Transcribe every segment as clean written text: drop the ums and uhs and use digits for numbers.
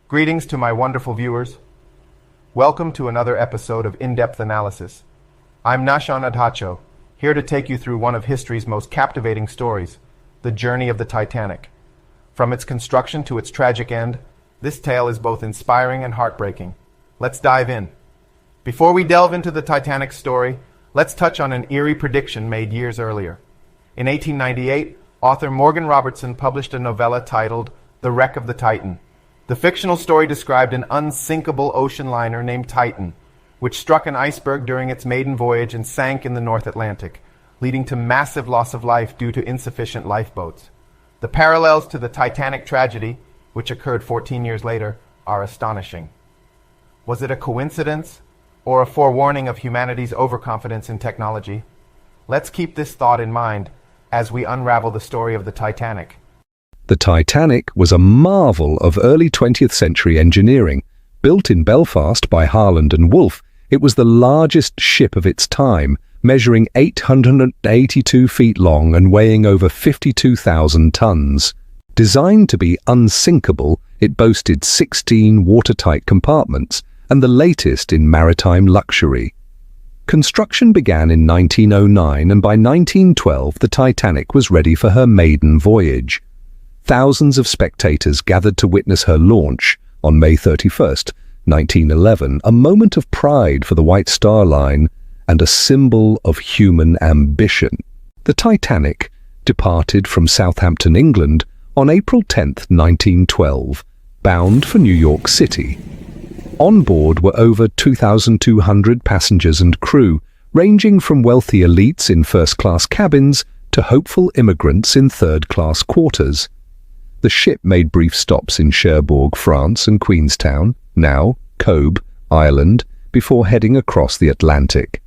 Greetings to my wonderful viewers. Welcome to another episode of In-Depth Analysis. I'm Nashon Adhacho, here to take you through one of history's most captivating stories, the journey of the Titanic. From its construction to its tragic end, this tale is both inspiring and heartbreaking. Let's dive in. Before we delve into the Titanic's story, let's touch on an eerie prediction made years earlier. In 1898, author Morgan Robertson published a novella titled The Wreck of the Titan. The fictional story described an unsinkable ocean liner named Titan, which struck an iceberg during its maiden voyage and sank in the North Atlantic, leading to massive loss of life due to insufficient lifeboats. The parallels to the Titanic tragedy, which occurred 14 years later, are astonishing. Was it a coincidence or a forewarning of humanity's overconfidence in technology? Let's keep this thought in mind as we unravel the story of the Titanic. The Titanic was a marvel of early 20th century engineering. Built in Belfast by Harland and Wolff, it was the largest ship of its time, measuring 882 feet long and weighing over 52,000 tons. Designed to be unsinkable, it boasted 16 watertight compartments and the latest in maritime luxury. Construction began in 1909, and by 1912 the Titanic was ready for her maiden voyage. Thousands of spectators gathered to witness her launch on May 31st, 1911, a moment of pride for the White Star Line and a symbol of human ambition. The Titanic departed from Southampton, England on April 10, 1912, bound for New York City. On board were over 2,200 passengers and crew, ranging from wealthy elites in first-class cabins to hopeful immigrants in third-class quarters. The ship made brief stops in Cherbourg, France, and Queenstown, now Cobh, Ireland, before heading across the Atlantic.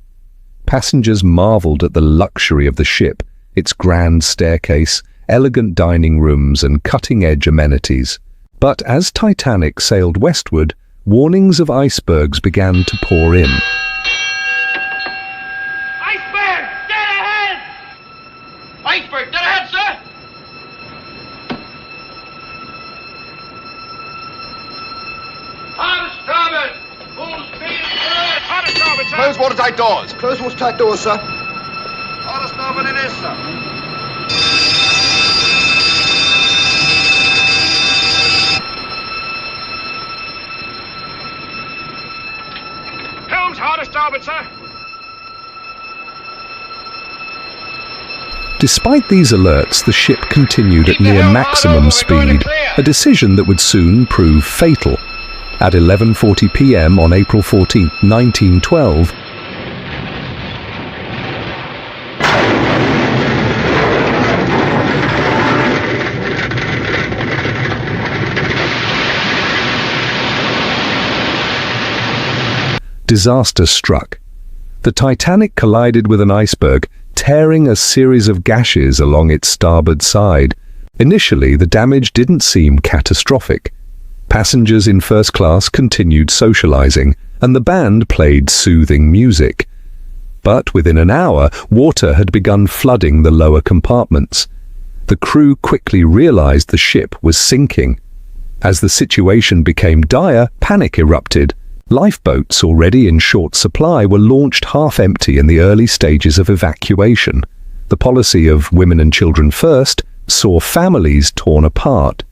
Passengers marveled at the luxury of the ship, its grand staircase, elegant dining rooms, and cutting-edge amenities. But as Titanic sailed westward, warnings of icebergs began to pour in. Iceberg! Dead ahead! Iceberg, dead ahead, sir! Hard starboard! Full speed ahead! Hard starboard, sir! Close watertight doors. Close watertight doors, sir. Hard starboard it is, sir. Helm's hard starboard, sir! Despite these alerts, the ship continued at near maximum speed, a decision that would soon prove fatal. At 11:40 p.m. on April 14, 1912, disaster struck. The Titanic collided with an iceberg, tearing a series of gashes along its starboard side. Initially, the damage didn't seem catastrophic. Passengers in first class continued socializing, and the band played soothing music. But within an hour, water had begun flooding the lower compartments. The crew quickly realized the ship was sinking. As the situation became dire, panic erupted. Lifeboats, already in short supply, were launched half-empty in the early stages of evacuation. The policy of women and children first saw families torn apart.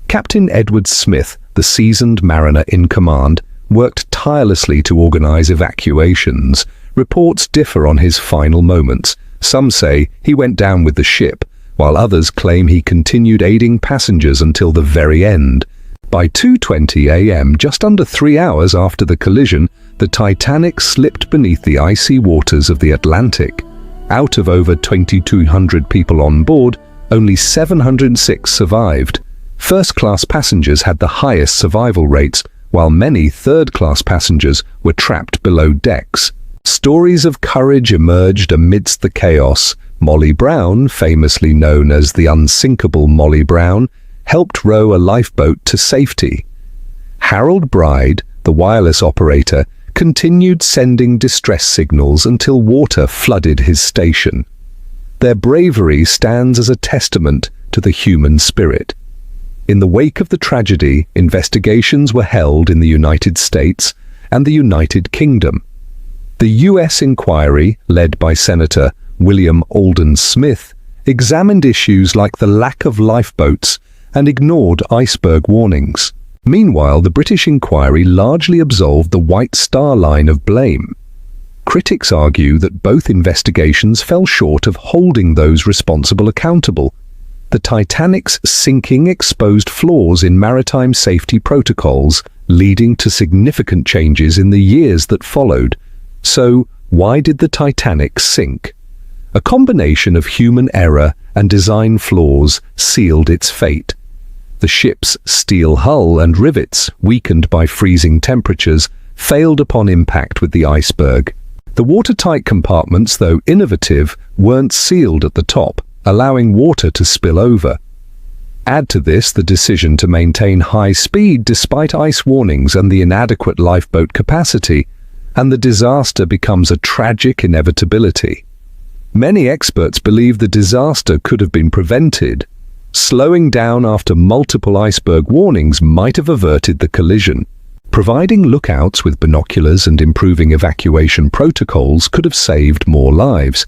Captain Edward Smith, the seasoned mariner in command, worked tirelessly to organize evacuations. Reports differ on his final moments. Some say he went down with the ship, while others claim he continued aiding passengers until the very end. By 2:20 a.m., just under 3 hours after the collision, the Titanic slipped beneath the icy waters of the Atlantic. Out of over 2,200 people on board, only 706 survived. First-class passengers had the highest survival rates, while many third-class passengers were trapped below decks. Stories of courage emerged amidst the chaos. Molly Brown, famously known as the unsinkable Molly Brown, helped row a lifeboat to safety. Harold Bride, the wireless operator, continued sending distress signals until water flooded his station. Their bravery stands as a testament to the human spirit. In the wake of the tragedy, investigations were held in the United States and the United Kingdom. The U.S. inquiry, led by Senator William Alden Smith, examined issues like the lack of lifeboats and ignored iceberg warnings. Meanwhile, the British inquiry largely absolved the White Star Line of blame. Critics argue that both investigations fell short of holding those responsible accountable. The Titanic's sinking exposed flaws in maritime safety protocols, leading to significant changes in the years that followed. So, why did the Titanic sink? A combination of human error and design flaws sealed its fate. The ship's steel hull and rivets, weakened by freezing temperatures, failed upon impact with the iceberg. The watertight compartments, though innovative, weren't sealed at the top, allowing water to spill over. Add to this the decision to maintain high speed despite ice warnings and the inadequate lifeboat capacity, and the disaster becomes a tragic inevitability. Many experts believe the disaster could have been prevented. Slowing down after multiple iceberg warnings might have averted the collision. Providing lookouts with binoculars and improving evacuation protocols could have saved more lives.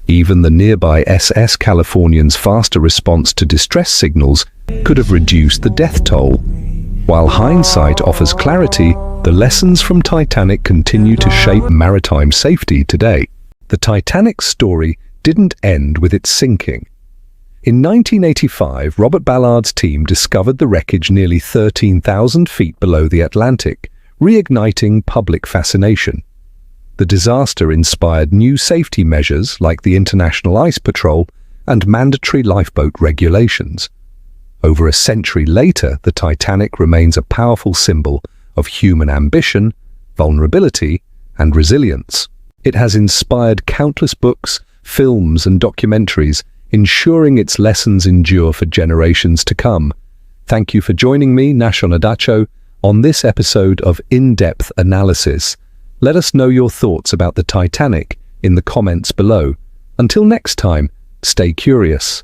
Even the nearby SS Californian's faster response to distress signals could have reduced the death toll. While hindsight offers clarity, the lessons from Titanic continue to shape maritime safety today. The Titanic's story didn't end with its sinking. In 1985, Robert Ballard's team discovered the wreckage nearly 13,000 feet below the Atlantic, reigniting public fascination. The disaster inspired new safety measures like the International Ice Patrol and mandatory lifeboat regulations. Over a century later, the Titanic remains a powerful symbol of human ambition, vulnerability, and resilience. It has inspired countless books, films, and documentaries, ensuring its lessons endure for generations to come. Thank you for joining me, Nashon Adhacho, on this episode of In-Depth Analysis. Let us know your thoughts about the Titanic in the comments below. Until next time, stay curious.